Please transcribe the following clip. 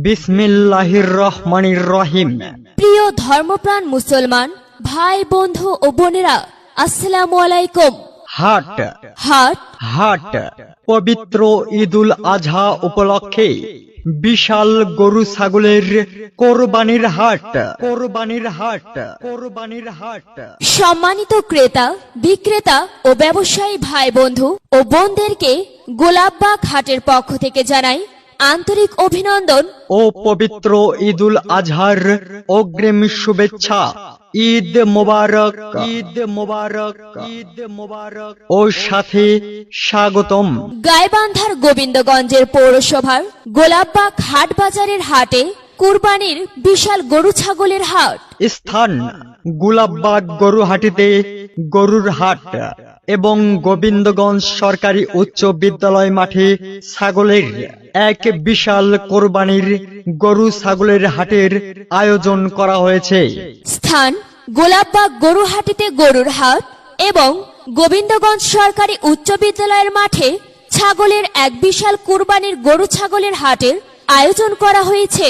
বিসমিল্লাহির রহমানির রহিম। প্রিয় ধর্মপ্রাণ মুসলমান ভাই বন্ধু ও বোনেরা, আসসালামু আলাইকুম। হাট হাট হাট পবিত্র ঈদুল আজহা উপলক্ষে বিশাল গরু ছাগলের কোরবানির হাট। কোরবানির হাট কোরবানির হাট। সম্মানিত ক্রেতা বিক্রেতা ও ব্যবসায়ী ভাই বন্ধু ও বোনদেরকে গোলাপবাগ হাটের পক্ষ থেকে জানাই আন্তরিক অভিনন্দন ও পবিত্র ঈদুল আজহার অগ্রিম শুভেচ্ছা। ঈদ মোবারক, ঈদ মোবারক, ঈদ মোবারক ও সাথে স্বাগতম। গাইবান্ধার গোবিন্দগঞ্জের পৌরসভার গোলাপবাগ হাট বাজারের হাটে কুরবানির বিশাল গরু ছাগলের হাট। স্থান গোলাপবাগ গরুহাটিতে গরুর হাট এবং গোবিন্দগঞ্জ সরকারি উচ্চ বিদ্যালয় মাঠে ছাগলের এক বিশাল কোরবানির গরু ছাগলের হাটের আয়োজন করা হয়েছে। স্থান গোলাপবাগ গরুহাটিতে গরুর হাট এবং গোবিন্দগঞ্জ সরকারি উচ্চ বিদ্যালয়ের মাঠে ছাগলের এক বিশাল কুরবানির গরু ছাগলের হাটের আয়োজন করা হয়েছে।